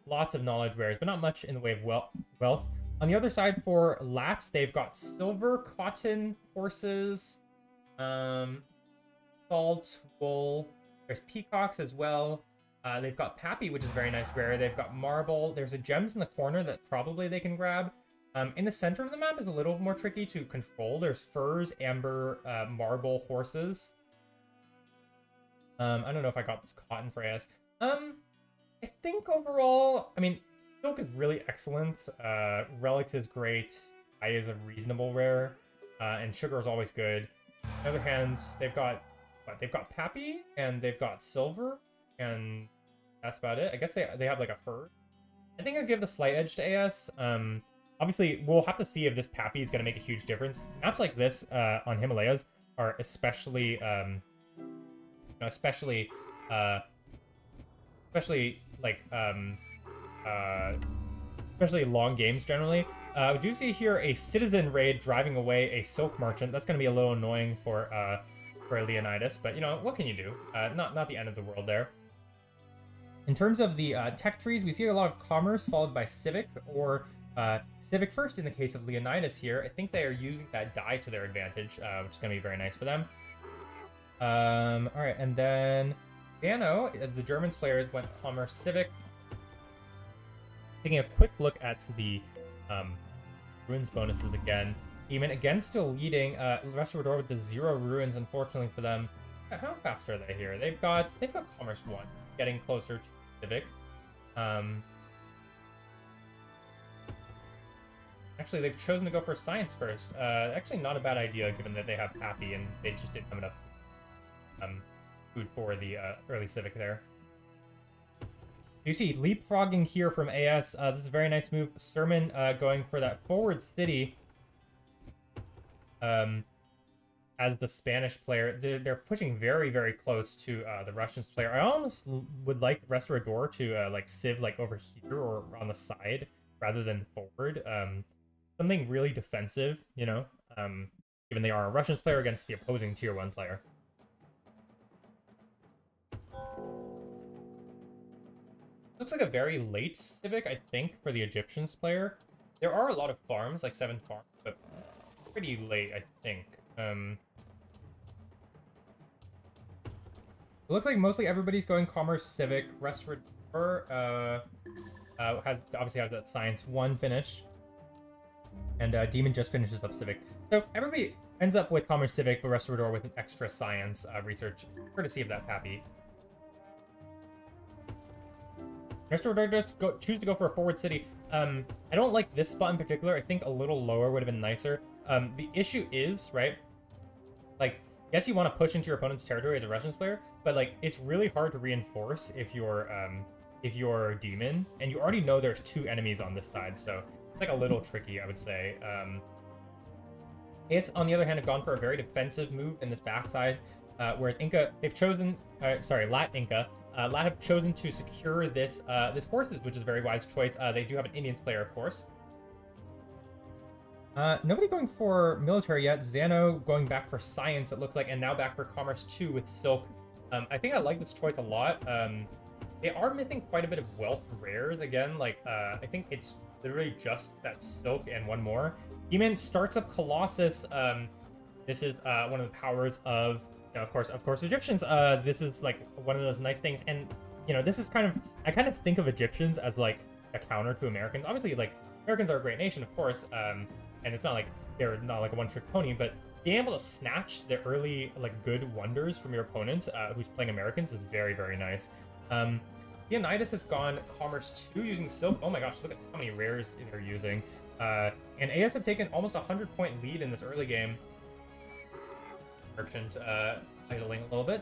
Lots of Knowledge rares, but not much in the way of wealth. On the other side, for LATs, they've got Silver, Cotton, Horses, Salt, Wool. There's Peacocks as well. They've got Pappy, which is a very nice rare. They've got Marble. There's a Gems in the corner that probably they can grab. In the center of the map is a little more tricky to control. There's Furs, Amber, Marble, Horses. I don't know if I got this Cotton for AS. I think overall, I mean, Silk is really excellent. Relics is great. Dye is a reasonable rare. And Sugar is always good. On the other hand, they've got what? They've got Pappy, and they've got Silver, and that's about it. I guess they have like a Fur. I think I'll give the slight edge to AS. Obviously, we'll have to see if this Pappy is going to make a huge difference. Maps like this on Himalayas are especially especially long games generally. We do see here a citizen raid driving away a silk merchant. That's going to be a little annoying for Leonidas, but you know, what can you do? Not the end of the world there. In terms of the tech trees, we see a lot of commerce followed by civic, or civic first in the case of Leonidas here. I think they are using that dye to their advantage, which is going to be very nice for them. Alright, and then Xano, as the Germans players, went Commerce Civic. Taking a quick look at the ruins bonuses again. Demon again still leading. Restaurador with the 0 ruins, unfortunately for them. How fast are they here? They've got Commerce 1, getting closer to Civic. Actually, they've chosen to go for Science first. Actually, not a bad idea given that they have Pappy and they just didn't have enough food for the early Civic there. You see leapfrogging here from AS. This is a very nice move. Sermon going for that forward city as the Spanish player. They're pushing very, very close to the Russians player. I almost would like Restaurador to like civ like over here or on the side rather than forward. Something really defensive, you know, given they are a Russians player against the opposing tier 1 player. Looks like a very late Civic, I think, for the Egyptians player. There are a lot of farms, like 7 farms, but pretty late, I think. It looks like mostly everybody's going Commerce Civic. Restaurador obviously has that Science 1 finish. And Demon just finishes up Civic. So everybody ends up with Commerce Civic, but Restaurador with an extra Science research, courtesy of that Pappy. Restaurador does choose to go for a forward city. I don't like this spot in particular. I think a little lower would have been nicer. The issue is, right, like, yes, you want to push into your opponent's territory as a Russians player, but like, it's really hard to reinforce if you're Demon, and you already know there's 2 enemies on this side, so it's like a little tricky, I would say. AS, on the other hand, have gone for a very defensive move in this backside, whereas Inca, they've chosen, LAT Inca, LAT have chosen to secure this horses, which is a very wise choice. They do have an Indians player, of course. Nobody going for military yet. Xano going back for Science, it looks like, and now back for Commerce 2 with Silk. I think I like this choice a lot. They are missing quite a bit of wealth rares again. Like, I think it's literally just that Silk and 1 more. Demon starts up Colossus. This is one of the powers of, you know, of course, Egyptians. This is like one of those nice things, and you know, this is I kind of think of Egyptians as like a counter to Americans. Obviously, like, Americans are a great nation, of course, and it's not like they're not like a one-trick pony, but being able to snatch the early like good wonders from your opponent who's playing Americans is very, very nice. Leonidas has gone Commerce 2 using Silk. Oh my gosh, look at how many rares they're using. And AS have taken almost a 100-point lead in this early game. Merchant idling a little bit.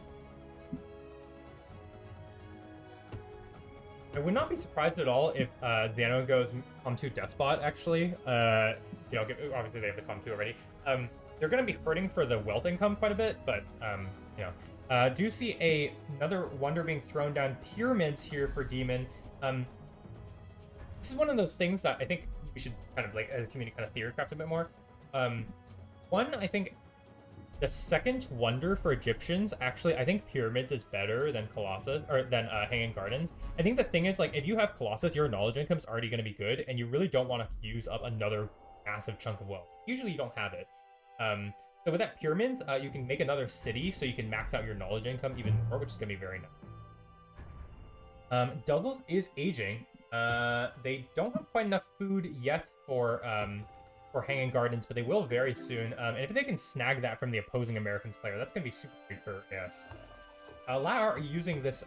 I would not be surprised at all if Xano goes Com2 Despot, actually. You know, obviously they have the Com2 already. They're going to be hurting for the wealth income quite a bit, but, you know. Do see another wonder being thrown down. Pyramids here for Demon. This is one of those things that I think we should kind of, like, as a community, kind of theorycraft a bit more. One, I think the second wonder for Egyptians, actually, I think Pyramids is better than Colossus, or than Hanging Gardens. I think the thing is, like, if you have Colossus, your knowledge income is already going to be good, and you really don't want to use up another massive chunk of wealth. Usually you don't have it. So with that Pyramids, you can make another city, so you can max out your knowledge income even more, which is going to be very nice. Duzzles is aging. They don't have quite enough food yet for Hanging Gardens, but they will very soon. And if they can snag that from the opposing Americans player, that's going to be super great for AS. LAT are using this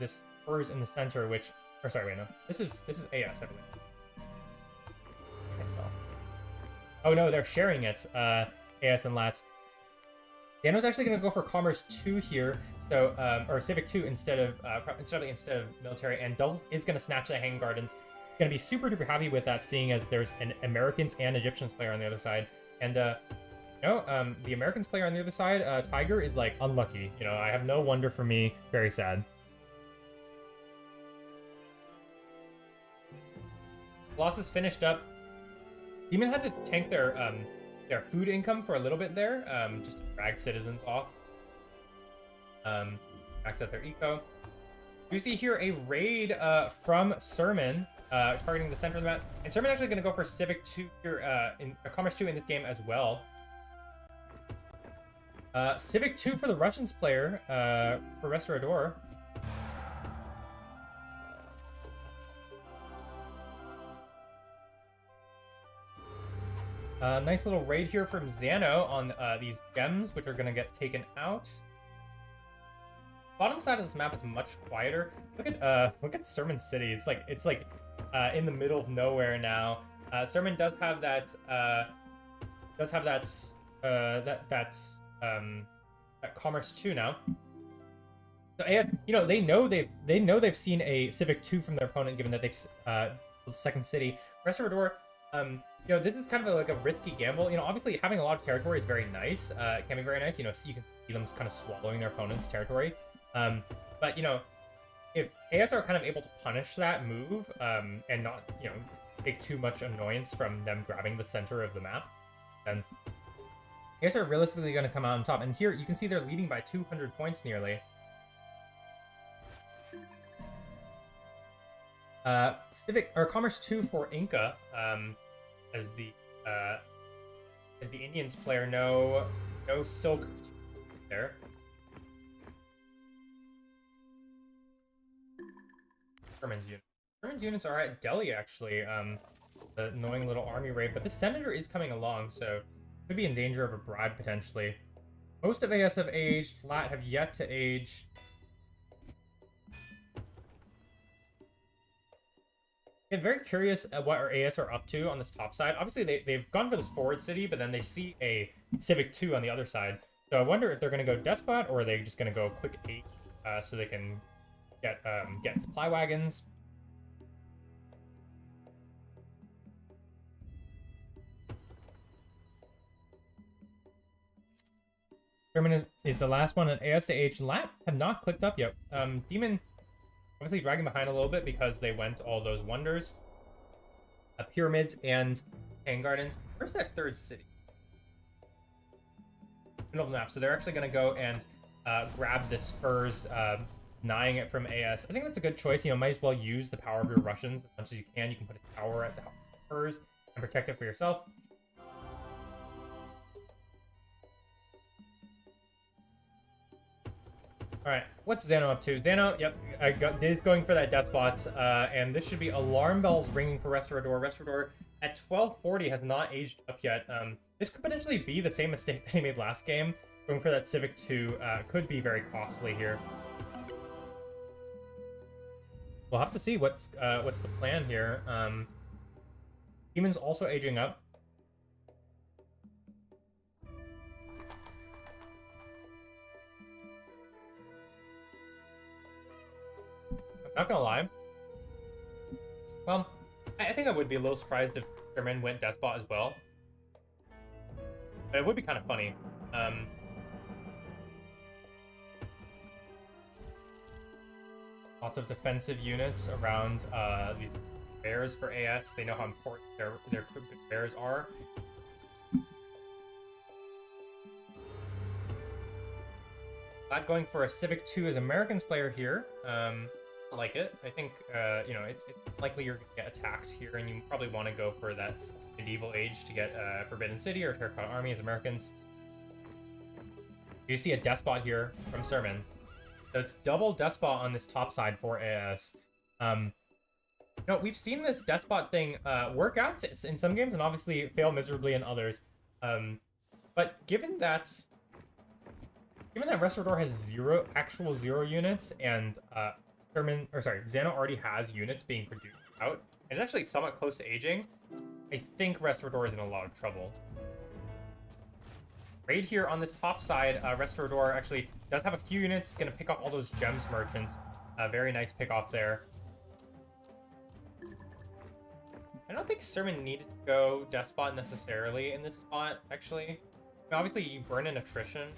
this furs in the center, which, or sorry, wait, no, this is AS, I believe. I can't tell. Oh no, they're sharing it. AS and LAT. Dano's actually going to go for Commerce 2 here, so or Civic 2 instead of military, and Duzzle is going to snatch the Hanging Gardens. Going to be super duper happy with that, seeing as there's an Americans and Egyptians player on the other side, and the Americans player on the other side, Tiger, is like unlucky. You know, I have no wonder for me. Very sad. Colossus finished up. Demon had to tank their food income for a little bit there, just to drag citizens off. Max out their eco. You see here a raid from Sermon, targeting the center of the map. And Sermon actually going to go for Civic 2 here, in Commerce 2 in this game as well. Civic 2 for the Russians player, for Restaurador. Nice little raid here from Xano on these gems, which are going to get taken out. Bottom side of this map is much quieter. Look at Sermon City. It's like in the middle of nowhere now. Sermon does have that Commerce 2 now. So AS, you know, they know they've seen a Civic 2 from their opponent, given that they've the second city. Restaurador, you know, this is kind of like a risky gamble. You know, obviously having a lot of territory is very nice. It can be very nice. You know, so you can see them kind of swallowing their opponent's territory. But you know, if AS are kind of able to punish that move, and not, you know, take too much annoyance from them grabbing the center of the map, then AS are realistically going to come out on top. And here you can see they're leading by 200 points nearly. Civic or Commerce 2 for Inca, as the Indians player. No Silk there. Sherman's units are at Delhi, actually. The annoying little army raid, but the senator is coming along, so could be in danger of a bribe potentially. Most of AS have aged. LAT have yet to age. I'm very curious at what our AS are up to on this top side. Obviously, they've gone for this forward city, but then they see a Civic 2 on the other side. So I wonder if they're going to go Despot, or are they just going to go quick 8 so they can get supply wagons. German is the last one, and AS to H. LAT have not clicked up yet. Demon obviously dragging behind a little bit because they went all those wonders. Pyramids and Hanging Gardens. Where's that third city? Middle of the map. So they're actually going to go and grab this furs, denying it from AS. I think that's a good choice. You know, might as well use the power of your Russians as much as you can. You can put a tower at the furs and protect it for yourself. Alright, what's Xano up to? Xano, yep, is going for that death bots, and this should be alarm bells ringing for Restaurador. Restaurador at 1240 has not aged up yet. This could potentially be the same mistake that he made last game. Going for that Civic 2 could be very costly here. We'll have to see what's the plan here. Demon's also aging up. I'm not gonna lie. Well, I think I would be a little surprised if Sherman went Despot as well. But it would be kind of funny. Lots of defensive units around these bears for AS. They know how important their bears are. Not going for a Civic 2 as Americans player here. I like it. I think you know, it's likely you're gonna get attacked here, and you probably want to go for that medieval age to get Forbidden City or Terracotta Army as Americans. You see a Despot here from Sermon. So it's double Despot on this top side for AS. You know, we've seen this Despot thing work out in some games and obviously fail miserably in others. But given that Restaurador has zero units and Xano already has units being produced out, and it's actually somewhat close to aging, I think Restaurador is in a lot of trouble. Raid here on this top side, Restaurador actually does have a few units. It's going to pick off all those gems merchants. Very nice pick off there. I don't think Sermon needed to go Despot necessarily in this spot, actually. I mean, obviously, you burn in attrition.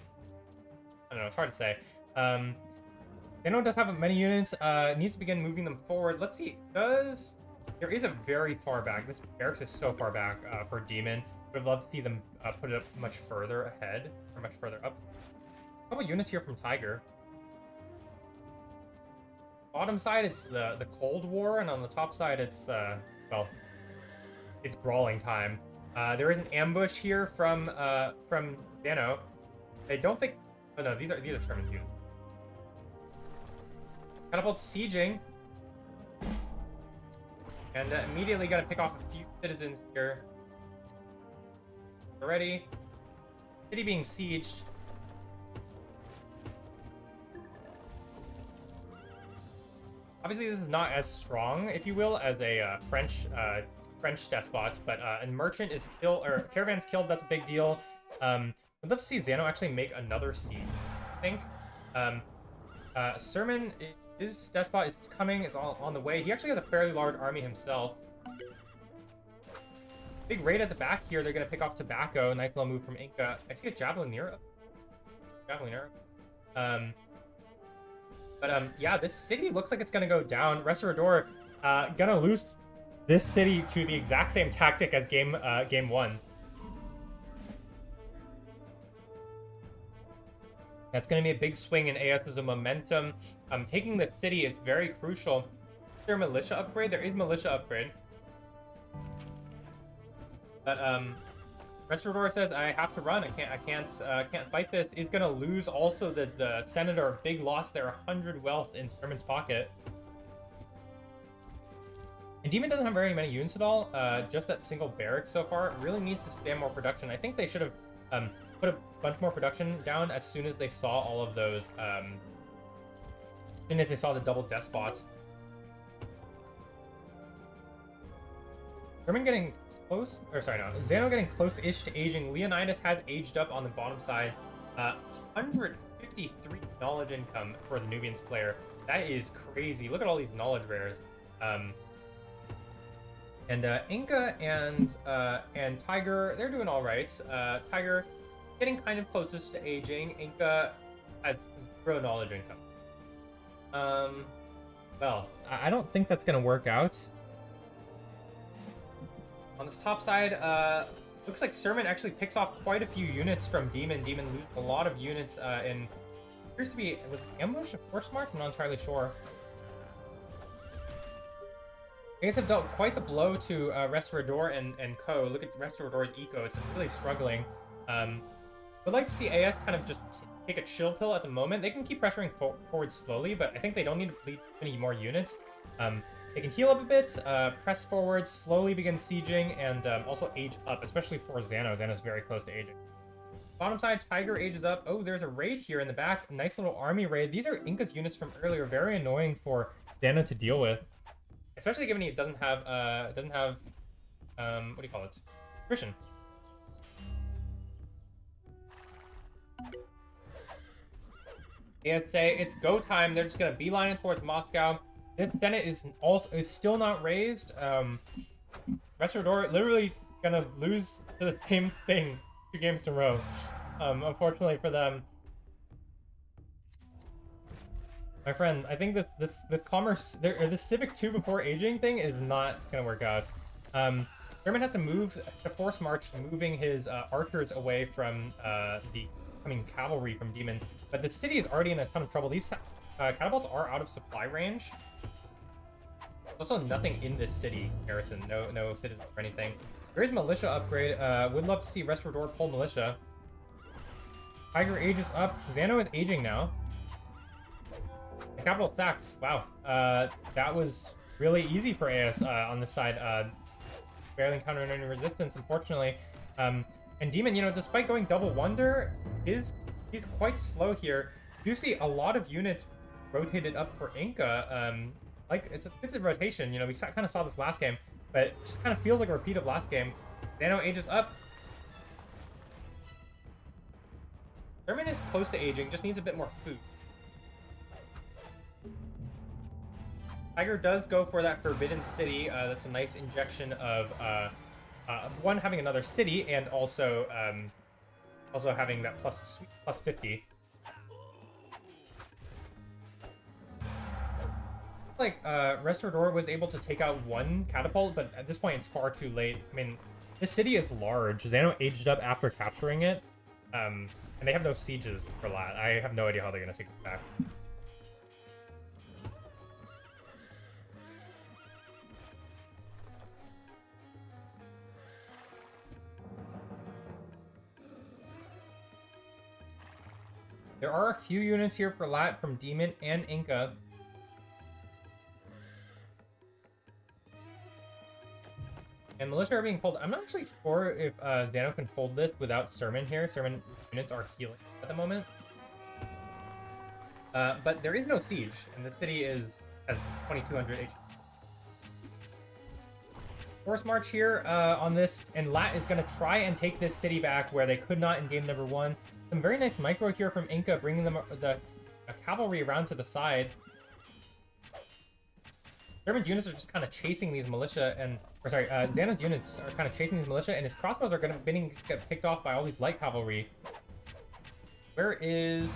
I don't know, it's hard to say. Xano does have many units, needs to begin moving them forward. Let's see, there is a very far back. This barracks is so far back for Demon. Would love to see them put it up much further ahead, or much further up. A couple units here from Tiger. Bottom side, it's the Cold War, and on the top side, it's, well, it's brawling time. There is an ambush here from Xano. I don't think... Oh no, these are Sherman's units. Catapult sieging. And immediately got to pick off a few citizens here. Already. City being sieged. Obviously, this is not as strong, if you will, as a French despots, but a merchant is killed, or caravan's killed. That's a big deal. I'd love to see Xano actually make another siege. I think Sermon, his despot is coming. It's on the way. He actually has a fairly large army himself. Big raid at the back here. They're going to pick off Tobacco. Nice little move from Inca. I see a Javelinier. Yeah, this city looks like it's going to go down. Restaurador going to lose this city to the exact same tactic as game 1. That's going to be a big swing in AS's momentum. Taking the city is very crucial. Is there a militia upgrade? There is militia upgrade. But Restaurador says, I have to run. I can't fight this. He's gonna lose also the Senator. Big loss there, 100 wealth in Sermon's pocket. And Demon doesn't have very many units at all. Just that single barracks so far. It really needs to spam more production. I think they should have put a bunch more production down as soon as they saw all of those. As soon as they saw the double despots. Sermon getting close, or sorry, no, Xano getting close-ish to aging. Leonidas has aged up on the bottom side. 153 knowledge income for the Nubians player. That is crazy. Look at all these knowledge rares. Inca and Tiger, they're doing all right. Tiger getting kind of closest to aging. Inca has 0 knowledge income. Well, I don't think that's going to work out. On this top side, looks like Sermon actually picks off quite a few units from Demon. Demon loses a lot of units in... Appears to be... Was ambush a force march? I'm not entirely sure. I guess I've dealt quite the blow to Restaurador and Co. Look at Restaurador's eco. It's really struggling. I'd like to see AS kind of just take a chill pill at the moment. They can keep pressuring forward slowly, but I think they don't need to bleed any more units. They can heal up a bit, press forward, slowly begin sieging, and also age up, especially for Xano. Xano's very close to aging. Bottom side, Tiger ages up. Oh, there's a raid here in the back. Nice little army raid. These are Inca's units from earlier. Very annoying for Xano to deal with. Especially given he doesn't have, what do you call it? Attrition. ASA, it's go time. They're just going to beeline it towards Moscow. This Senate is still not raised. Restaurador literally going to lose to the same thing 2 games in a row. Unfortunately for them. My friend, I think this commerce, this Civic 2 before aging thing is not gonna work out. Sherman has to move to force march, moving his archers away from the coming cavalry from Demon. But the city is already in a ton of trouble. These catapults are out of supply range. There's also nothing in this city garrison. No citizens or anything. There is militia upgrade. Would love to see Restaurador pull militia. Tiger ages up. Xano is aging now. The capital sacked. Wow. That was really easy for AS on this side. Barely encountering any resistance, unfortunately. And Demon, you know, despite going double wonder, he's quite slow here. You see a lot of units rotated up for Inca. Like, it's a bit of rotation. You know, we kind of saw this last game, but it just kind of feels like a repeat of last game. Xano ages up. Sherman is close to aging, just needs a bit more food. Tiger does go for that Forbidden City. That's a nice injection of one, having another city, and also having that plus 50. Like Restaurador was able to take out 1 catapult, but at this point it's far too late. I mean, this city is large. Xano aged up after capturing it, and they have no sieges for LAT. I have no idea how they're gonna take it back. There are a few units here for LAT from Demon and Inca. And militia are being pulled. I'm not actually sure if Xano can hold this without Sermon here. Sermon units are healing at the moment. But there is no siege, and the city has 2200 HP. Force march here on this, and LAT is going to try and take this city back where they could not in game number 1. Some very nice micro here from Inca, bringing them the cavalry around to the side. German's units are just kind of chasing these militia, Xano's units are kind of chasing these militia, and his crossbows are going to get picked off by all these light cavalry. Where is...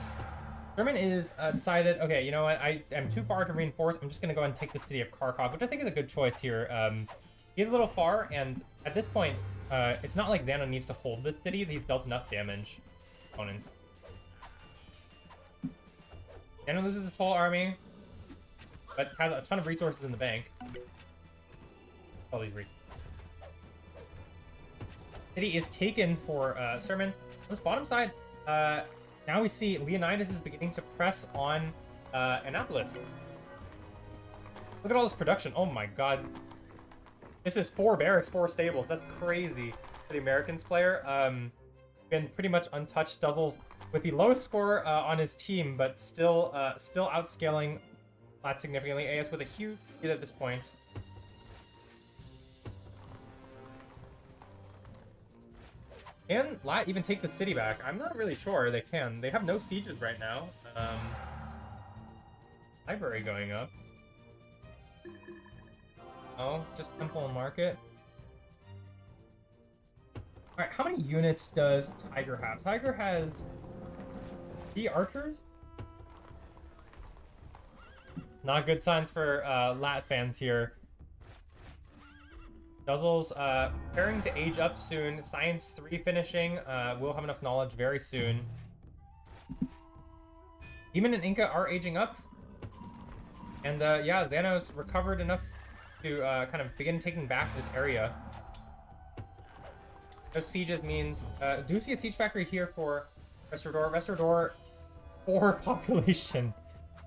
German is decided, okay, you know what, I am too far to reinforce, I'm just going to go and take the city of Kharkov, which I think is a good choice here. He's a little far, and at this point, it's not like Xano needs to hold this city. He's dealt enough damage. Opponents. Xano loses his whole army, but has a ton of resources in the bank. All these resources. City is taken for Sermon. On this bottom side, now we see Leonidas is beginning to press on Annapolis. Look at all this production. Oh my god. This is 4 barracks, 4 stables. That's crazy for the Americans player. Been pretty much untouched, double with the lowest score on his team, but still outscaling LAT significantly. AS with a huge lead at this point. Can LAT even take the city back? I'm not really sure they can. They have no sieges right now. Library going up. Oh, just Temple and Market. Alright, how many units does Tiger have? Tiger has 3 archers? Not good signs for LAT fans here. Guzzles preparing to age up soon. Science 3 finishing. We'll have enough knowledge very soon. Demon and Inca are aging up. And yeah, Xano's recovered enough to kind of begin taking back this area. Those sieges means... do see a siege factory here for Restaurador. Restaurador 4 population.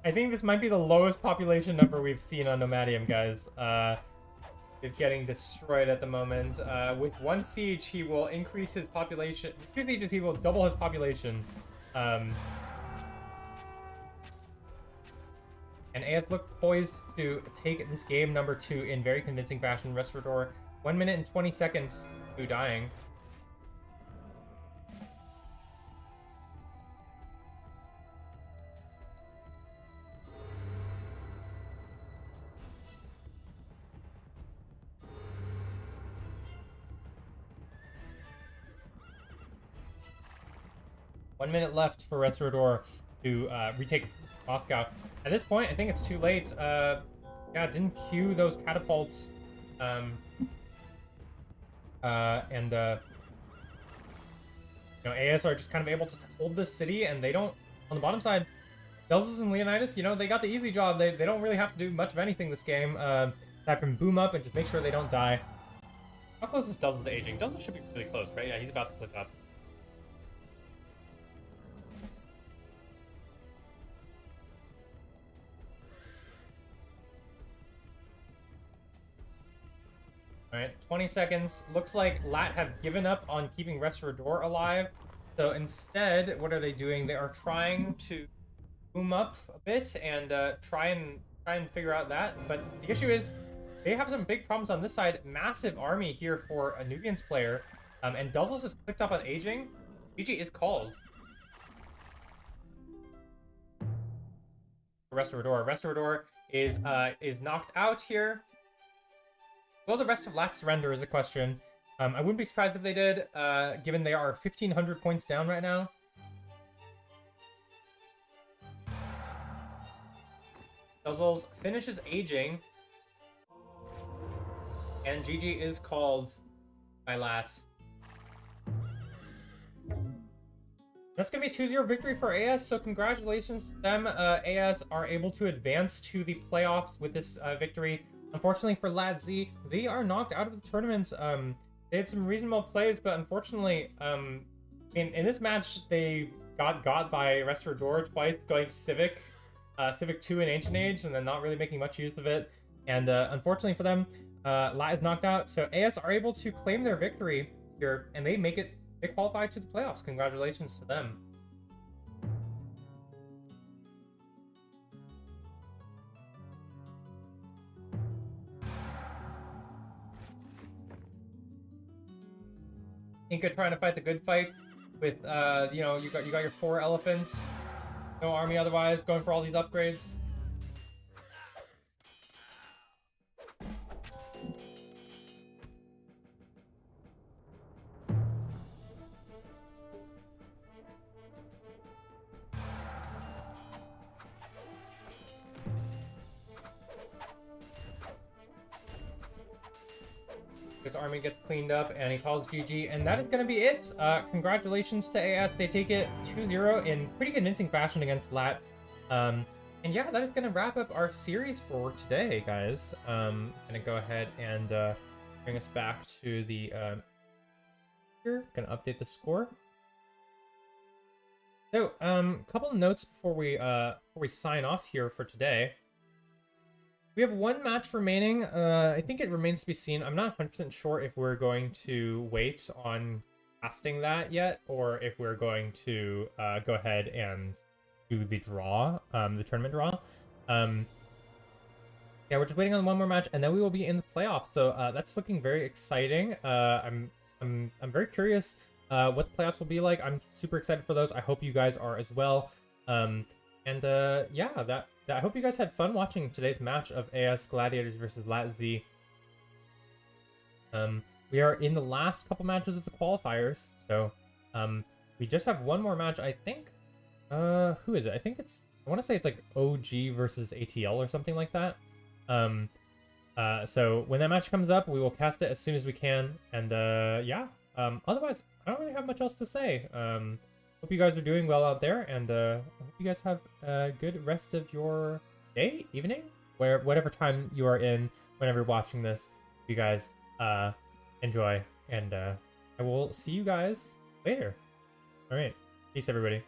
I think this might be the lowest population number we've seen on Nomadium, guys. Is getting destroyed at the moment. With one siege, he will increase his population. With 2 sieges, he will double his population. And AS look poised to take this game number 2 in very convincing fashion. Restaurador, 1 minute and 20 seconds to dying. One minute left for Restaurador to retake Moscow. At this point, I think it's too late. Yeah, didn't cue those catapults. You know, AS are just kind of able to hold this city, and they don't, on the bottom side, Delzus and Leonidas, you know, they got the easy job. They don't really have to do much of anything this game, aside from boom up and just make sure they don't die. How close is Delzus to aging? Delzus should be really close, right? Yeah, he's about to click up. Alright, 20 seconds. Looks like LAT have given up on keeping Restaurador alive. So instead, what are they doing? They are trying to boom up a bit and try and figure out that. But the issue is, they have some big problems on this side. Massive army here for a Nubians player. And Delzus is clicked up on aging. GG is called. Restaurador. Restaurador is knocked out here. Will the rest of LAT surrender is a question. I wouldn't be surprised if they did, given they are 1,500 points down right now. Delzus finishes aging. And GG is called by LAT. That's going to be a 2-0 victory for AS, so congratulations to them. AS are able to advance to the playoffs with this victory. Unfortunately for LAT-Z, they are knocked out of the tournament. They had some reasonable plays, but unfortunately, in this match, they got by Restaurador twice, going Civic 2 in Ancient Age, and then not really making much use of it. And unfortunately for them, LAT is knocked out, so AS are able to claim their victory here, and they qualify to the playoffs. Congratulations to them. Inca trying to fight the good fight with, you know, you got your 4 elephants, no army otherwise, going for all these upgrades. His army gets cleaned up, and he calls GG, and that is going to be it. Congratulations to AS. They take it 2-0 in pretty convincing fashion against LAT. And yeah, that is going to wrap up our series for today, guys. I'm going to go ahead and bring us back to the... here, going to update the score. So, couple of notes before we sign off here for today. We have 1 match remaining. I think it remains to be seen. I'm not 100% sure if we're going to wait on casting that yet, or if we're going to go ahead and do the draw, the tournament draw. Yeah, we're just waiting on 1 more match, and then we will be in the playoffs. So that's looking very exciting. I'm very curious what the playoffs will be like. I'm super excited for those. I hope you guys are as well. Yeah, I hope you guys had fun watching today's match of AS Gladiators versus LAT-Z. We are in the last couple matches of the qualifiers, so we just have 1 more match, I think. Who is it? I think it's, I want to say it's like OG versus ATL or something like that. So when that match comes up, we will cast it as soon as we can, and yeah. Otherwise, I don't really have much else to say. Hope you guys are doing well out there, and I hope you guys have a good rest of your day, evening, whatever time you are in, whenever you're watching this. You guys enjoy, and I will see you guys later. All right, peace, everybody.